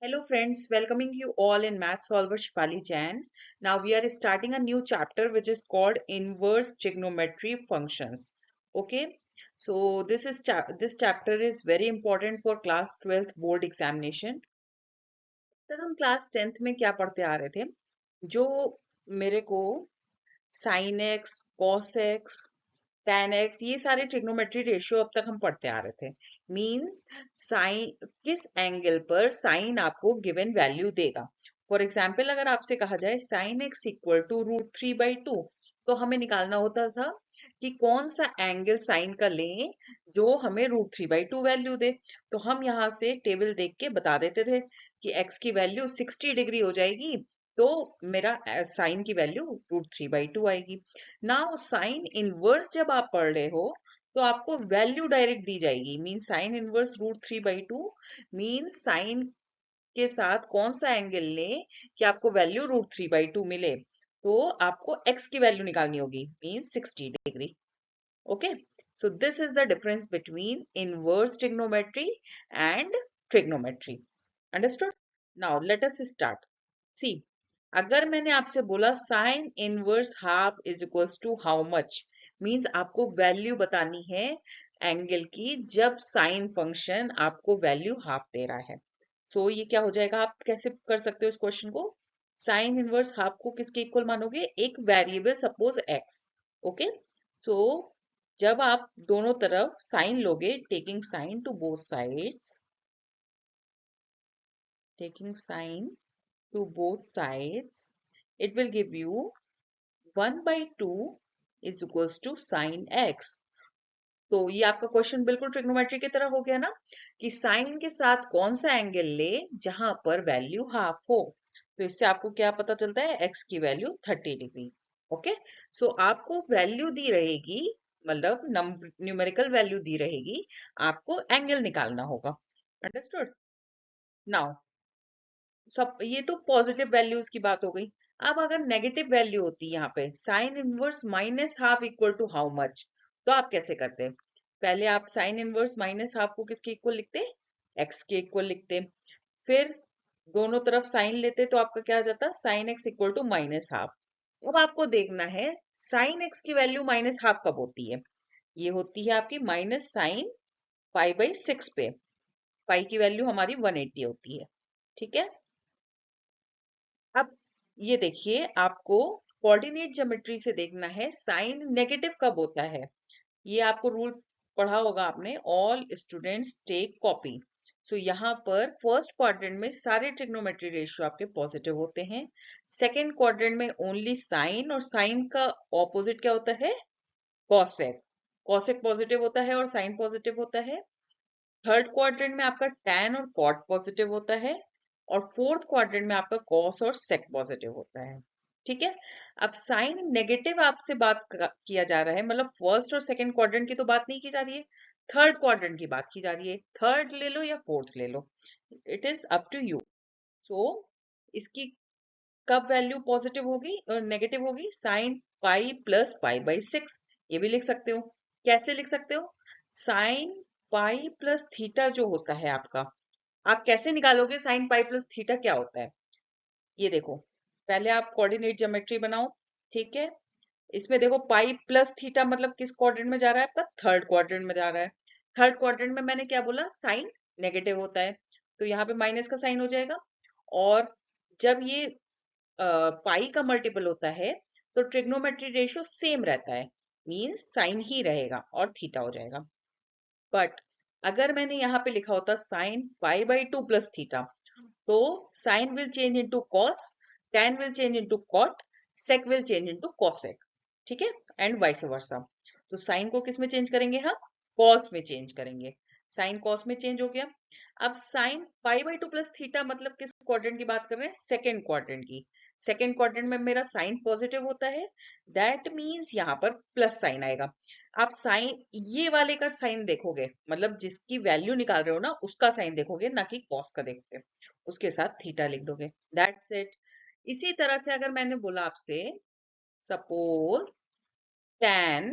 Hello friends, welcoming you all in Math Solver Shifali Jain. Now we are starting a new chapter which is called Inverse Trigonometry Functions. Okay, so this chapter is very important for class 12th board examination. तक हम class 10th में क्या पढ़ते आ रहे थे? जो मेरे को sin x, cos x, tan x ये सारे ट्रिग्नोमेट्री रेशियो अब तक हम पढ़ते आ रहे थे। मींस साइन किस एंगल पर साइन आपको गिवन वैल्यू देगा। फॉर एग्जाम्पल अगर आपसे कहा जाए साइन एक्स इक्वल टू √3/2 तो हमें निकालना होता था कि कौन सा एंगल साइन का लें जो हमें √3/2 वैल्यू दे। तो हम यहाँ से टेबल देख के बता देते थे कि x की वैल्यू 60 डिग्री हो जाएगी तो मेरा साइन की वैल्यू √3/2 आएगी। नाउ साइन इनवर्स जब आप पढ़ रहे हो तो आपको वैल्यू डायरेक्ट दी जाएगी। Mean sine inverse √3/2 mean sine के साथ कौन सा एंगल लें कि आपको वैल्यू √3/2 मिले। तो आपको x की वैल्यू निकालनी होगी mean 60 degree. Okay, so this is the difference between inverse trigonometry and trigonometry. Understood? Now let us start. See, अगर मैंने आपसे बोला sine inverse half is equals to how much, means आपको वैल्यू बतानी है एंगल की जब साइन फंक्शन आपको वैल्यू हाफ दे रहा है। सो ये क्या हो जाएगा, आप कैसे कर सकते हो इस क्वेश्चन को? साइन इनवर्स हाफ को किसके इक्वल मानोगे? एक वेरिएबल सपोज एक्स। ओके, सो जब आप दोनों तरफ साइन लोगे, taking sign to both sides, taking sine to both sides, it will give you 1/2 is equals to sin x. तो ये आपका क्वेश्चन बिल्कुल ट्रिग्नोमेट्री की तरह हो गया ना, कि साइन के साथ कौन सा एंगल ले जहां पर वैल्यू हाफ हो। तो इससे आपको क्या पता चलता है? x की वैल्यू 30 डिग्री। ओके, सो आपको वैल्यू दी रहेगी, मतलब न्यूमेरिकल वैल्यू दी रहेगी, आपको एंगल निकालना होगा। अंडरस्टूड? नाउ सब ये तो पॉजिटिव वैल्यूज की बात हो गई। अब अगर नेगेटिव वैल्यू होती है यहाँ पे sine inverse minus half equal to how much, तो आप कैसे करते? पहले आप साइन इनवर्स माइनस हाफ को किसके इक्वल लिखते? एक्स के इक्वल लिखते। फिर दोनों तरफ साइन लेते तो आपका क्या आ जाता? Sine x equal to minus half. अब आपको देखना है साइन एक्स की वैल्यू माइनस हाफ कब होती है? ये होती है आपकी माइनस साइन π/6 पे। पाई की वैल्यू हमारी 180 होती है। ठीक है, अब ये देखिए, आपको कोऑर्डिनेट ज्योमेट्री से देखना है साइन नेगेटिव कब होता है। ये आपको रूल पढ़ा होगा आपने, ऑल स्टूडेंट्स टेक कॉपी। सो यहाँ पर फर्स्ट क्वाड्रेंट में सारे ट्रिग्नोमेट्री रेशियो आपके पॉजिटिव होते हैं। सेकंड क्वाड्रेंट में ओनली साइन, और साइन का ऑपोजिट क्या होता है? कॉसेक। कॉसेक पॉजिटिव होता है और साइन पॉजिटिव होता है। थर्ड क्वाड्रेंट में आपका टैन और कॉट पॉजिटिव होता है, और फोर्थ क्वाड्रेंट में आपका कॉस और सेक पॉजिटिव होता है। ठीक है, अब साइन नेगेटिव आपसे किया जा रहा है, मतलब फर्स्ट और सेकंड क्वाड्रेंट की तो बात नहीं की जा रही है, थर्ड क्वाड्रेंट की बात की जा रही है। थर्ड ले लो या फोर्थ ले लो, it is up to you. So इसकी कब वैल्यू पॉजिटिव होगी और नेगेटिव होगी? साइन π+π/6। ये भी लिख सकते हो। कैसे लिख सकते हो? साइन π+θ जो होता है आपका, आप कैसे निकालोगे साइन π+θ क्या होता है? ये देखो, पहले आप कोऑर्डिनेट ज्योमेट्री बनाओ। ठीक है, इसमें देखो π+θ मतलब किस क्वाड्रेंट में जा रहा है? आपका थर्ड क्वाड्रेंट में जा रहा है। थर्ड क्वाड्रेंट में मैंने क्या बोला? साइन नेगेटिव होता है, तो यहाँ पे माइनस का साइन हो जाएगा। और जब ये पाई का मल्टीपल होता है तो ट्रिग्नोमेट्री रेशियो सेम रहता है, मींस साइन ही रहेगा और थीटा हो जाएगा। बट अगर मैंने यहाँ पे लिखा होता साइन π/2 प्लस थीटा, तो sine will change into cos, tan will change into cot, sec will change into cosec। ठीक है, एंड वाइस वर्सा। तो साइन को किस में चेंज करेंगे? हम कॉस में चेंज करेंगे। साइन कॉस में चेंज हो गया। अब साइन π/2 प्लस थीटा मतलब किस क्वाड्रेंट की बात कर रहे हैं? सेकेंड क्वाड्रेंट की। सेकेंड क्वाड्रेंट में मेरा साइन पॉजिटिव होता है, दैट मीन्स यहाँ पर प्लस साइन आएगा। आप साइन ये वाले का साइन देखोगे, मतलब जिसकी वैल्यू निकाल रहे हो ना उसका साइन देखोगे, ना कि कॉस का देखोगे। उसके साथ थीटा लिख दोगे, दैट्स इट। इसी तरह से अगर मैंने बोला आपसे सपोज tan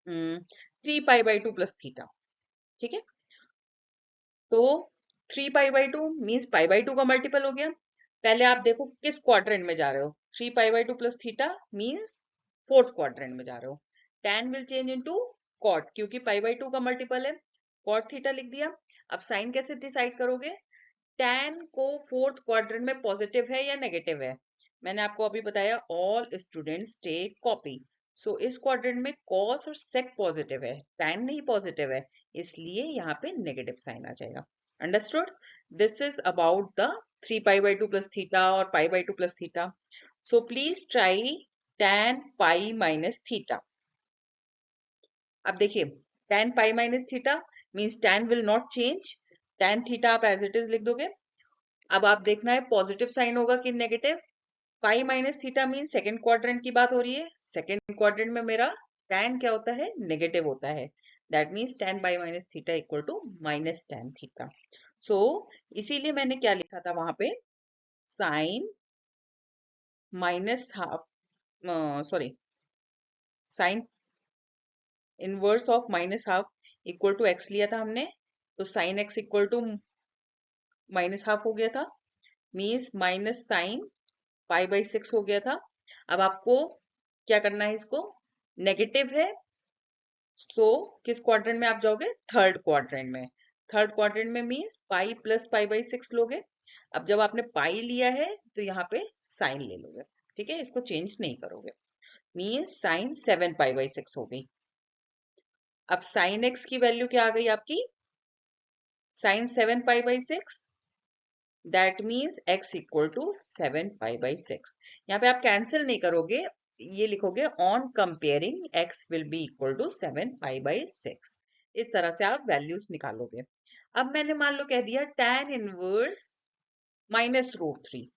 3π/2 प्लस थीटा, ठीक है, तो 3π/2 मीन्स π/2 का मल्टीपल हो गया। पहले आप देखो किस क्वाड्रेंट में जा रहे हो। 3π/2 plus theta means fourth quadrant में जा रहे हो। tan will change into cot क्योंकि π/2 का मल्टीपल है। cot थीटा लिख दिया। अब साइन कैसे डिसाइड करोगे? tan को फोर्थ क्वाड्रेंट में पॉजिटिव है या नेगेटिव है? मैंने आपको अभी बताया all students take copy. So इस क्वाड्रेंट में cos और sec पॉजिटिव है, tan नहीं पॉजिटिव है, इसलिए यहाँ पे नेगेटिव साइन आ जाएगा। Understood? This is about the 3π/2 plus theta और π/2 plus theta. So please try tan pi minus theta. अब देखिए tan pi minus theta means tan will not change, tan theta आप एज इट इज लिख दोगे। अब आप देखना है पॉजिटिव साइन होगा कि नेगेटिव। पाई minus theta mean second quadrant की बात हो रही है। सेकेंड क्वाड्रेंट में मेरा tan क्या होता है? नेगेटिव होता है। That means tan pi minus theta equal to minus tan theta. So इसीलिए मैंने क्या लिखा था वहां पे? Sine minus half, sorry, sine inverse of minus half equal to x लिया था हमने, तो sine x equal to minus half हो गया था, मीन्स माइनस साइन π/6 हो गया था। अब आपको क्या करना है? इसको नेगेटिव है, सो किस क्वाड्रेंट में आप जाओगे? थर्ड क्वाड्रेंट में। थर्ड क्वाड्रेंट में मीन्स पाई प्लस π/6 लोगे। अब जब आपने पाई लिया है तो यहाँ पे साइन ले लोगे, ठीक है? इसको चेंज नहीं करोगे, मीन्स साइन 7π/6 हो गई। अब साइन एक्स की वैल्यू क्या आ गई आपकी? Sine 7π/6, that means x equal to 7π/6। यहाँ पे आप कैंसिल नहीं करोगे, ये लिखोगे on comparing x will be equal to 7π/6। इस तरह से आप वैल्यूज निकालोगे। अब मैंने मान लो कह दिया tan इनवर्स -√3,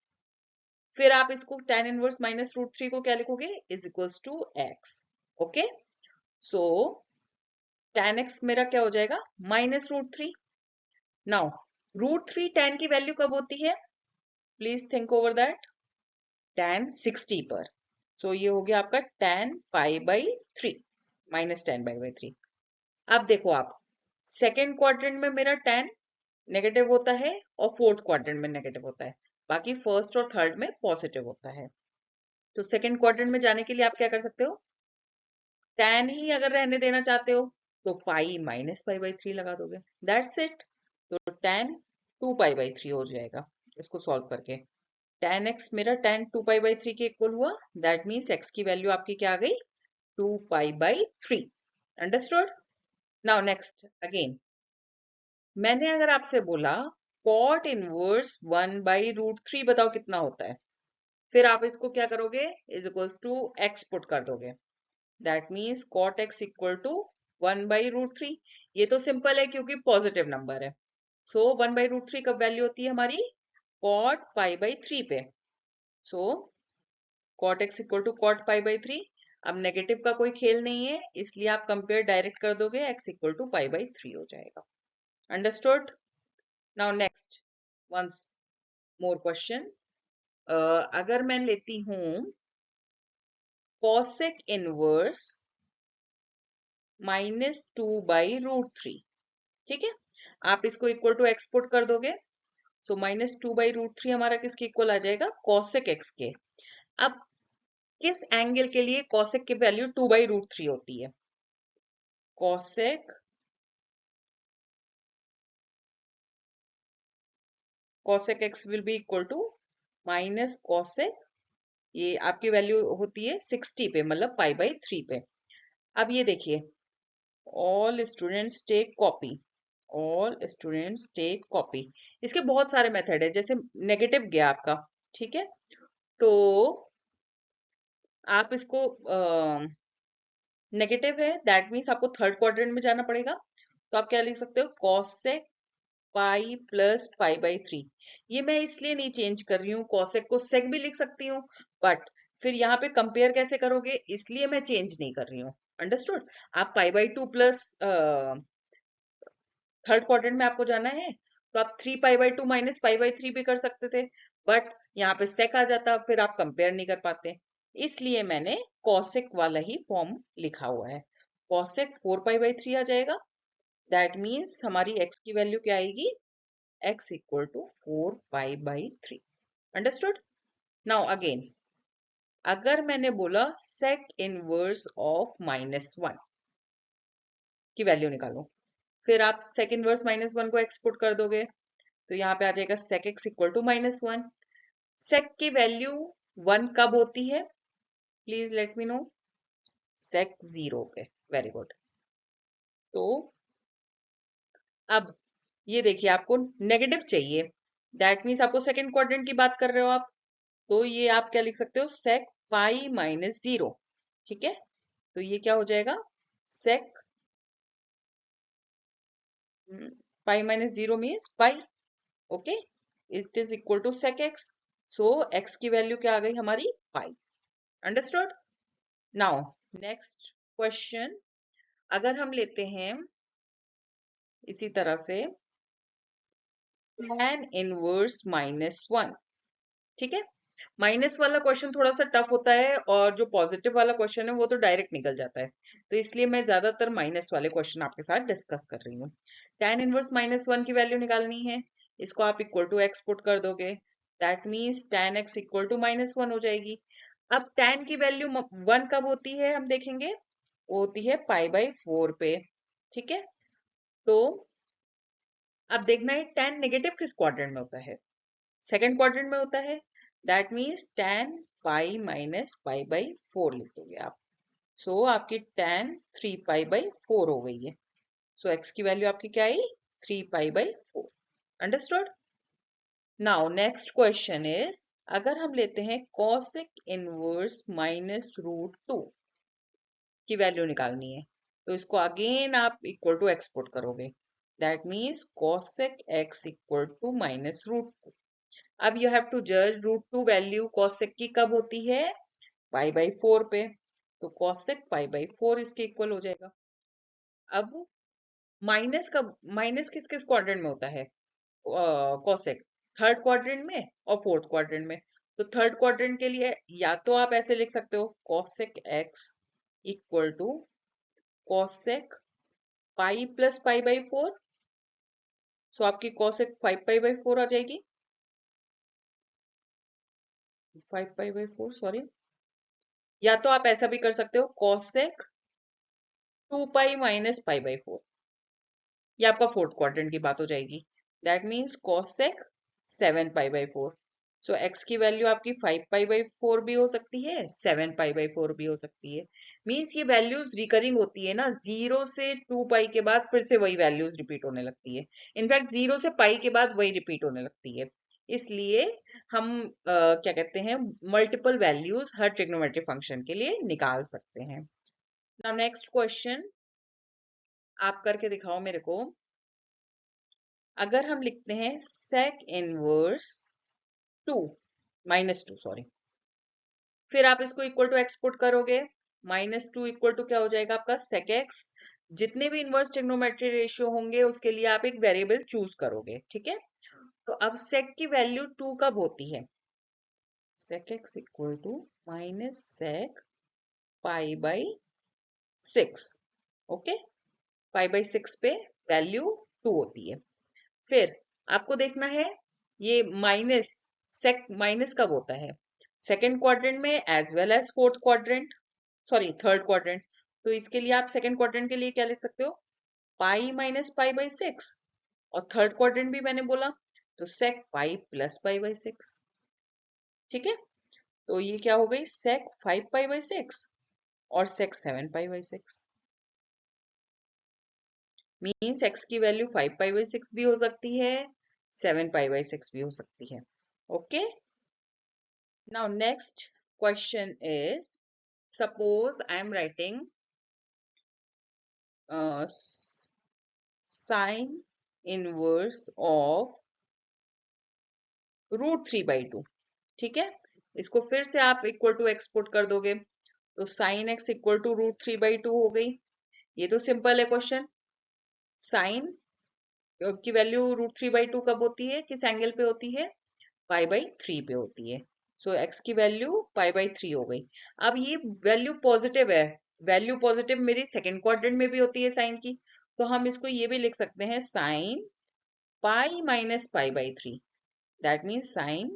फिर आप इसको tan इनवर्स -√3 को क्या लिखोगे? Is equals to x। Okay, so tan x मेरा क्या हो जाएगा? -√3। नाउ √3 tan की वैल्यू कब होती है? Please think over that. tan 60 पर। सो ये हो गया आपका tan π/3 माइनस tan π/3। अब देखो आप सेकेंड क्वाड्रेंट में मेरा tan नेगेटिव होता है और फोर्थ क्वाड्रेंट में नेगेटिव होता है, बाकी फर्स्ट और थर्ड में पॉजिटिव होता है। तो सेकेंड क्वाड्रेंट में जाने के लिए आप क्या कर सकते हो? tan ही अगर रहने देना चाहते हो तो पाई माइनस π/3 लगा दोगे, दैट्स इट। तो tan 2π/3 हो जाएगा इसको सॉल्व करके। tan x मेरा tan 2π/3 के इक्वल हुआ, दैट मीन्स x की वैल्यू आपकी क्या आ गई? 2π/3। अंडरस्टूड? नाउ नेक्स्ट अगेन, मैंने अगर आपसे बोला cot इनवर्स 1/√3 बताओ कितना होता है, फिर आप इसको क्या करोगे? Is equals to x put कर दोगे, that means cot x equal to 1/√3। ये तो सिंपल है क्योंकि पॉजिटिव नंबर है। सो 1/√3 कब वैल्यू होती है हमारी? cot π/3 पे। So cot x equal to cot π/3। अब नेगेटिव का कोई खेल नहीं है, इसलिए आप कंपेयर डायरेक्ट कर दोगे, x इक्वल टू π/3 हो जाएगा। Understood? Now next once more question. अगर मैं लेती हूं cosec इनवर्स -2/√3, ठीक है? आप इसको इक्वल टू x पुट कर दोगे, सो -2/√3 हमारा किसके इक्वल आ जाएगा? cosec x के। अब किस एंगल के लिए cosec की वैल्यू 2/√3 होती है? cosec x will be equal to minus cosec, ये आपकी वैल्यू होती है 60 पे, मतलब π/3 पे। अब ये देखिए, all students take copy, all students take copy. इसके बहुत सारे मेथड है, जैसे नेगेटिव गया आपका, ठीक है? तो आप इसको नेगेटिव है, दैट मीन्स आपको थर्ड क्वाड्रेंट में जाना पड़ेगा। तो आप क्या लिख सकते हो? cosec pi plus π/3। ये मैं इसलिए नहीं चेंज कर रही हूँ, cosec को sec भी लिख सकती हूँ, बट फिर यहाँ पे कंपेयर कैसे करोगे, इसलिए मैं चेंज नहीं कर रही हूँ। अंडरस्टूड? आप π/2 प्लस थर्ड क्वाड्रेंट में आपको जाना है, तो आप 3π/2 माइनस π/3 भी कर सकते थे, बट यहाँ पे sec आ जाता, फिर आप कंपेयर नहीं कर पाते, इसलिए मैंने cosec वाला ही फॉर्म लिखा हुआ है। cosec 4π/3 आ जाएगा, दैट मीन्स हमारी x की वैल्यू क्या आएगी? x equal to 4 pi by 3. Understood? Now again, अगर मैंने बोला sec inverse of -1 की वैल्यू निकालो, फिर आप sec inverse -1 को एक्सपोर्ट कर दोगे, तो यहाँ पे आ जाएगा sec x equal to -1. sec की वैल्यू 1 कब होती है? Please let me know. sec 0 पे. Very good. तो अब ये देखिए, आपको नेगेटिव चाहिए, दैट मीन्स आपको सेकेंड क्वाड्रेंट की बात कर रहे हो आप, तो ये आप क्या लिख सकते हो, sec पाई -0. ठीक है, तो ये क्या हो जाएगा, sec pi -0 means pi. Okay, it is equal to sec x. So x की वैल्यू क्या आ गई हमारी, pi. Understood? Now next question, अगर हम लेते हैं इसी तरह से tan इनवर्स -1. ठीक है, माइनस वाला क्वेश्चन थोड़ा सा टफ होता है, और जो पॉजिटिव वाला क्वेश्चन है वो तो डायरेक्ट निकल जाता है, तो इसलिए मैं ज्यादातर माइनस वाले क्वेश्चन आपके साथ डिस्कस कर रही हूँ. tan इनवर्स -1 की वैल्यू निकालनी है, इसको आप इक्वल टू एक्सपोर्ट कर दोगे, that means tan x equal to -1 हो जाएगी. अब tan की वैल्यू 1 कब होती है हम देखेंगे, वो होती है पाई बाई 4 पे. ठीक है, तो अब देखना है tan नेगेटिव किस क्वाड्रेंट में होता है, सेकेंड क्वाड्रेंट में होता है, that means tan pi minus pi by 4 लिख दोगे आप. सो आपकी tan 3 पाई बाई 4 हो गई है. सो x की वैल्यू आपकी क्या आई, 3 पाई by 4. Understood? Now next question is, अगर हम लेते हैं cosec इनवर्स -√2 की वैल्यू निकालनी है, तो इसको अगेन आप इक्वल टू एक्सपोर्ट करोगे, that means cosec x equal to -√2. अब यू हैव टू जज √2 वैल्यू cosec की कब होती है, पाई बाई 4 पे, तो cosec पाई बाई 4 इसके इक्वल हो जाएगा. अब माइनस किस किस क्वाड्रेंट में होता है, cosec थर्ड क्वाड्रेंट में और फोर्थ क्वाड्रेंट में. तो थर्ड क्वाड्रेंट के लिए या तो आप ऐसे लिख सकते हो cosec x equal to cosec pi plus pi by 4. So आपकी cosec 5 पाई बाई 4 आ जाएगी, 5 पाई बाई 4 सॉरी. या तो आप ऐसा भी कर सकते हो cosec 2 pi minus pi by 4. ये आपका फोर्थ क्वाड्रेंट की बात हो जाएगी, that means cosec 7 pi by 4. So x की वैल्यू आपकी 5 पाई बाई 4 भी हो सकती है, 7 पाई बाई 4 भी हो सकती है. मीन्स ये वैल्यूज रिकरिंग होती है ना, 0 से 2 पाई के बाद फिर से वही वैल्यूज रिपीट होने लगती है. इनफैक्ट 0 से पाई के बाद वही रिपीट होने लगती है. इसलिए हम क्या कहते हैं, मल्टीपल वैल्यूज हर ट्रिग्नोमेट्रिक फंक्शन के लिए निकाल सकते हैं. नाउ नेक्स्ट क्वेश्चन आप करके दिखाओ मेरे को. अगर हम लिखते हैं sec इनवर्स 2 -2 सॉरी, फिर आप इसको इक्वल टू एक्सपोर्ट करोगे, -2 इक्वल टू क्या हो जाएगा आपका sec x. जितने भी इनवर्स ट्रिग्नोमेट्री रेशियो होंगे उसके लिए आप एक वेरिएबल चूज करोगे. ठीक है, तो अब sec की वैल्यू 2 कब होती है, sec x equal to -sec pi by 6. Okay, pi by 6 पे वैल्यू 2 होती है. फिर आपको देखना है ये माइनस, सेक माइनस कब होता है, सेकेंड क्वाड्रेंट में as well as fourth quadrant, sorry third quadrant. तो इसके लिए आप सेकेंड क्वाड्रेंट के लिए क्या लिख सकते हो, पाई माइनस पाई बाई 6. और थर्ड क्वाड्रेंट भी मैंने बोला, तो सेक पाई प्लस पाई बाई 6. ठीक है, तो ये क्या हो गई, सेक 5 पाई बाई 6 और सेक 7 पाई बाई 6. मीन्स x की वैल्यू 5 पाई बाई 6 भी हो सकती है, 7 पाई बाई 6 भी हो सकती है. Okay, now next question is, suppose I am writing sign inverse of √3/2. ठीक है, इसको फिर से आप इक्वल टू एक्सपोर्ट कर दोगे, तो साइन x इक्वल टू √3/2 हो गई. ये तो सिंपल है क्वेश्चन. साइन की वैल्यू √3/2 कब होती है, किस एंगल पे होती है, पाई बाई 3 पे होती है. सो x की वैल्यू पाई बाई 3 हो गई. अब ये वैल्यू पॉजिटिव है, वैल्यू पॉजिटिव मेरी सेकेंड क्वाड्रेंट में भी होती है साइन की, तो हम इसको ये भी लिख सकते हैं sign pi minus pi by 3. That means sin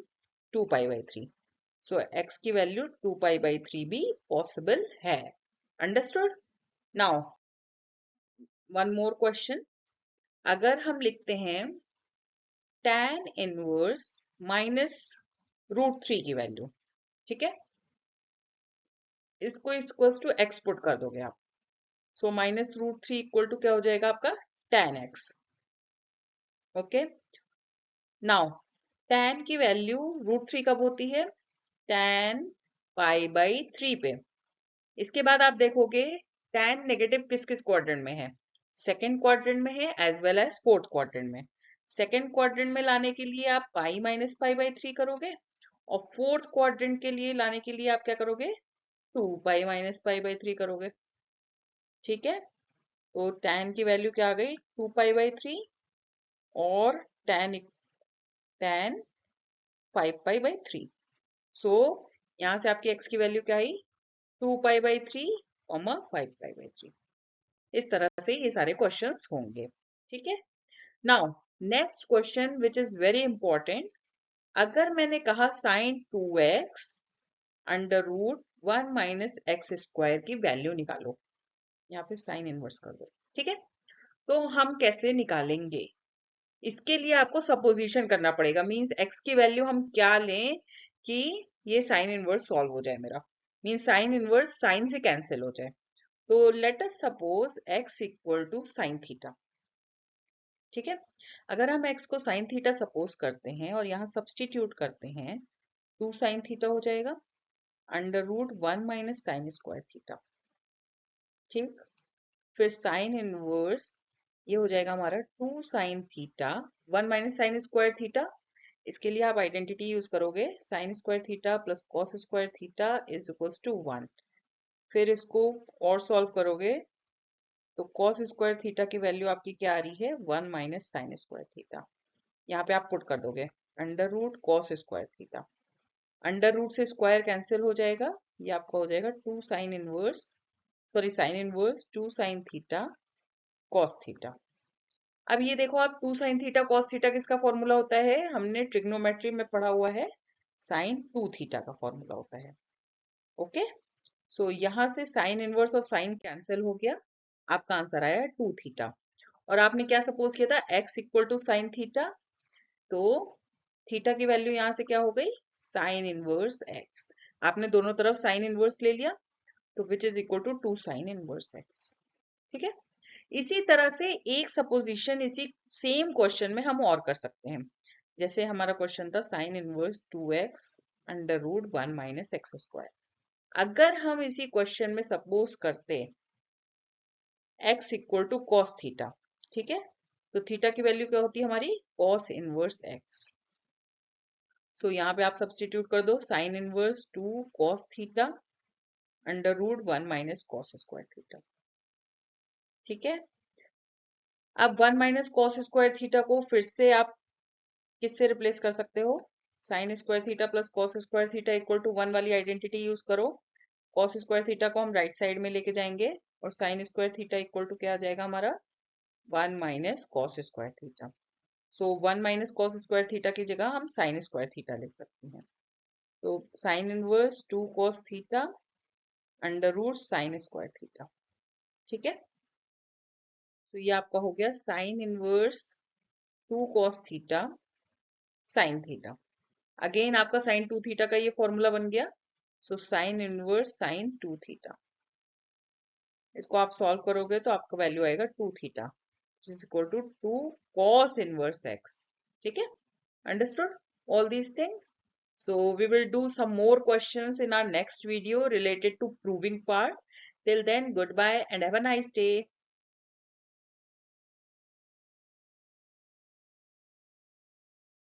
2 pi by 3. So x की वैल्यू 2 pi by 3 भी पॉसिबल है. Understood? Now one more question. अगर हम लिखते हैं tan इनवर्स माइनस √3 की वैल्यू, ठीक है, इसको इक्वल्स टू x पुट कर दोगे आप. सो माइनस √3 इक्वल टू क्या हो जाएगा आपका tan x. Okay. Now tan की वैल्यू √3 कब होती है? tan पाई बाई 3 पे. इसके बाद आप देखोगे tan नेगेटिव किस किस क्वाड्रेंट में है? सेकेंड क्वाड्रेंट में है as well as fourth quadrant में. सेकेंड क्वाड्रेंट में लाने के लिए आप पाई माइनस पाई बाई 3 करोगे, और फोर्थ क्वाड्रेंट के लिए लाने के लिए आप क्या करोगे? 2 पाई माइनस पाई बाई 3 करोगे. ठीक है. तो tan की वैल्यू क्या आ गई? 2 पाई बाई 3 और tan 5 पाई बाई 3. सो यहाँ से आपकी x की वैल्यू क्या आई? 2 पाई बाई 3 5 पाई बाई 3. इस तरह से ये सारे क्वेश्चंस होंगे. ठीक है. Now next question which is very important. अगर मैंने कहा sine 2x under root 1 minus x square की वैल्यू निकालो, यहाँ पे साइन इनवर्स कर दो. ठीक है. तो हम कैसे निकालेंगे? इसके लिए आपको सपोजिशन करना पड़ेगा. मींस x की वैल्यू हम क्या लें कि ये साइन इनवर्स सॉल्व हो जाए मेरा. मींस साइन इनवर्स साइन से कैंसिल हो जाए. तो let us suppose x equal to sine theta. ठीक है. अगर हम x को साइन थीटा सपोज करते हैं और यहाँ सब्सटीट्यूट करते हैं, 2 साइन थीटा हो जाएगा under root 1 minus sine square theta. ठीक. फिर साइन इनवर्स ये हो जाएगा हमारा 2 sine theta 1 minus sine square theta. इसके लिए आप आइडेंटिटी यूज करोगे, sine square theta plus cos square theta is equals to 1. फिर इसको और सॉल्व करोगे तो कॉस स्क्वायर थीटा की वैल्यू आपकी क्या आ रही है? 1 माइनस साइन स्क्वायर थीटा. यहाँ पे आप पुट कर दोगे under root cos square theta. Under root से स्क्वायर कैंसिल हो जाएगा. ये आपका हो जाएगा 2 sine inverse, sorry sine inverse 2 sine theta cos theta. अब ये देखो आप 2 साइन थीटा कॉस थीटा किसका फॉर्मूला होता है? हमने ट्रिग्नोमेट्री में पढ़ा हुआ है, साइन 2 थीटा का फॉर्मूला होता है. ओके. सो यहाँ से साइन इनवर्स और साइन कैंसिल हो गया. आपका आंसर आया 2 थीटा. और आपने क्या सपोज किया था? x equal to sine theta. तो थीटा की वैल्यू यहाँ से क्या हो गई? Sine inverse x. आपने दोनों तरफ साइन इनवर्स ले लिया, तो which is equal to 2 sine inverse x. ठीक है. इसी तरह से एक सपोजिशन इसी सेम क्वेश्चन में हम और कर सकते हैं. जैसे हमारा क्वेश्चन था sine inverse 2x under root 1 minus x square. अगर हम इसी क्वेश्चन में सपोज करते x equal to cos theta, ठीक है, तो थीटा की वैल्यू क्या होती है हमारी? Cos inverse x. सो यहाँ पे आप सब्सटीट्यूट कर दो sine inverse 2 cos theta under root 1 minus cos square theta. ठीक है. अब 1 माइनस कॉस स्क्वायर थीटा को फिर से आप किससे रिप्लेस कर सकते हो? Sine square theta plus cos square theta equal to 1 वाली आइडेंटिटी यूज करो. कॉस स्क्वायर थीटा को हम राइट साइड में लेके जाएंगे और sine square theta equal to क्या आ जाएगा हमारा? 1 minus cos square theta. So 1 minus cos square theta की जगह हम साइन स्क्वायर थीटा लिख सकते हैं. तो sine inverse 2 cos theta under root sine square theta. ठीक है. तो ये आपका हो गया sine inverse 2 cos theta sine theta. Again आपका साइन 2 थीटा का ये फॉर्मूला बन गया. So sine inverse sine 2 theta. इसको आप सॉल्व करोगे तो आपका वैल्यू आएगा 2 theta is equal to 2 cos inverse x. ठीक है. Understood all these things? So we will do some more questions in our next video related to proving part. Till then, goodbye and have a nice day.